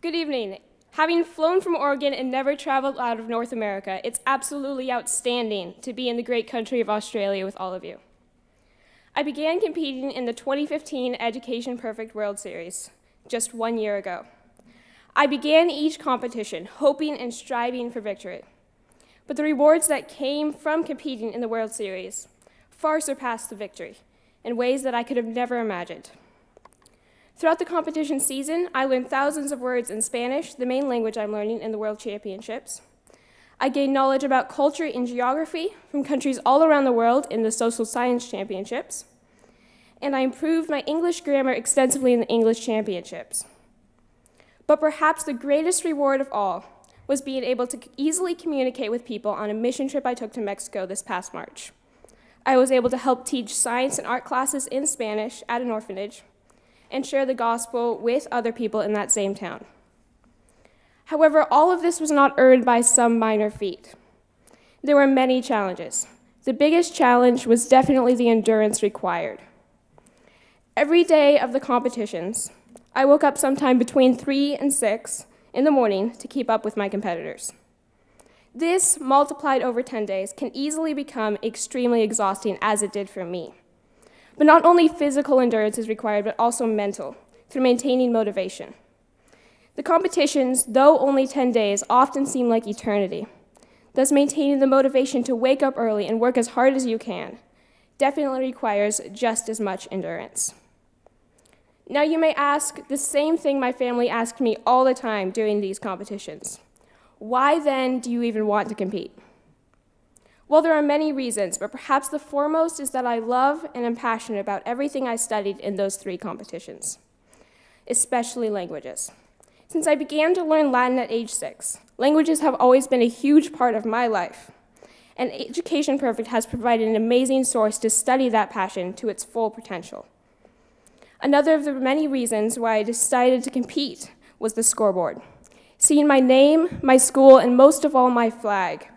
Good evening. Having flown from Oregon and never traveled out of North America, it's absolutely outstanding to be in the great country of Australia with all of you. I began competing in the 2015 Education Perfect World Series just 1 year ago. I began each competition hoping and striving for victory, but the rewards that came from competing in the World Series far surpassed the victory in ways that I could have never imagined. Throughout the competition season, I learned thousands of words in Spanish, the main language I'm learning in the World Championships. I gained knowledge about culture and geography from countries all around the world in the Social Science Championships. And I improved my English grammar extensively in the English Championships. But perhaps the greatest reward of all was being able to easily communicate with people on a mission trip I took to Mexico this past March. I was able to help teach science and art classes in Spanish at an orphanage and share the gospel with other people in that same town. However, all of this was not earned by some minor feat. There were many challenges. The biggest challenge was definitely the endurance required. Every day of the competitions, I woke up sometime between 3 and 6 in the morning to keep up with my competitors. This, multiplied over 10 days, can easily become extremely exhausting, as it did for me. But not only physical endurance is required, but also mental, through maintaining motivation. The competitions, though only 10 days, often seem like eternity. Thus, maintaining the motivation to wake up early and work as hard as you can definitely requires just as much endurance. Now, you may ask the same thing my family asked me all the time during these competitions. Why then do you even want to compete? Well, there are many reasons, but perhaps the foremost is that I love and am passionate about everything I studied in those 3 competitions, especially languages. Since I began to learn Latin at age 6, languages have always been a huge part of my life, and Education Perfect has provided an amazing source to study that passion to its full potential. Another of the many reasons why I decided to compete was the scoreboard. Seeing my name, my school, and most of all my flag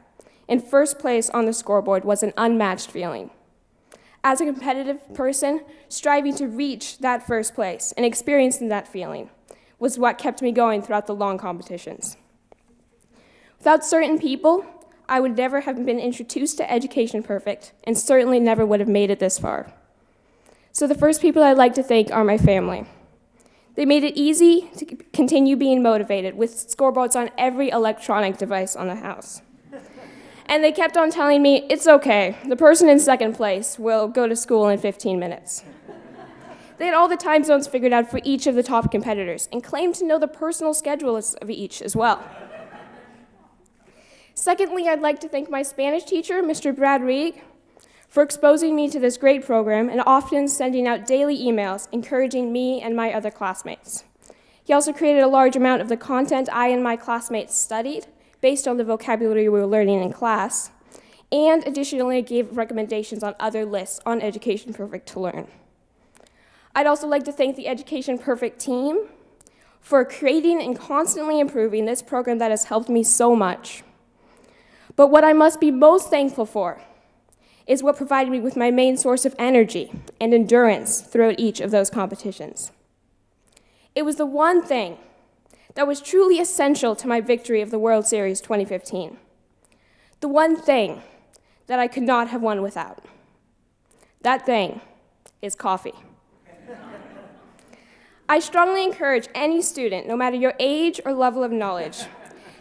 in first place on the scoreboard was an unmatched feeling. As a competitive person, striving to reach that first place and experiencing that feeling was what kept me going throughout the long competitions. Without certain people, I would never have been introduced to Education Perfect and certainly never would have made it this far. So the first people I'd like to thank are my family. They made it easy to continue being motivated with scoreboards on every electronic device on the house. And they kept on telling me, it's okay, the person in second place will go to school in 15 minutes. They had all the time zones figured out for each of the top competitors and claimed to know the personal schedules of each as well. Secondly, I'd like to thank my Spanish teacher, Mr. Brad Reig, for exposing me to this great program and often sending out daily emails encouraging me and my other classmates. He also created a large amount of the content I and my classmates studied based on the vocabulary we were learning in class, and additionally gave recommendations on other lists on Education Perfect to learn. I'd also like to thank the Education Perfect team for creating and constantly improving this program that has helped me so much. But what I must be most thankful for is what provided me with my main source of energy and endurance throughout each of those competitions. It was the one thing that was truly essential to my victory of the World Series 2015. The one thing that I could not have won without. That thing is coffee. I strongly encourage any student, no matter your age or level of knowledge,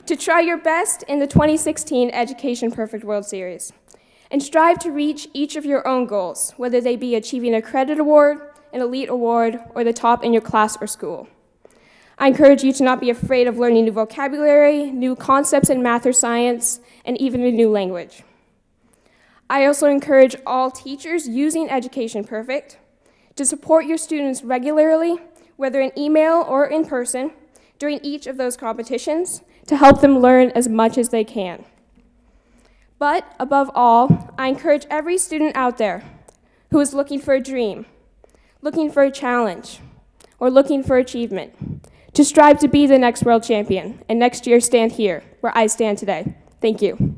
to try your best in the 2016 Education Perfect World Series and strive to reach each of your own goals, whether they be achieving a credit award, an elite award, or the top in your class or school. I encourage you to not be afraid of learning new vocabulary, new concepts in math or science, and even a new language. I also encourage all teachers using Education Perfect to support your students regularly, whether in email or in person, during each of those competitions to help them learn as much as they can. But above all, I encourage every student out there who is looking for a dream, looking for a challenge, or looking for achievement to strive to be the next world champion, and next year stand here, where I stand today. Thank you.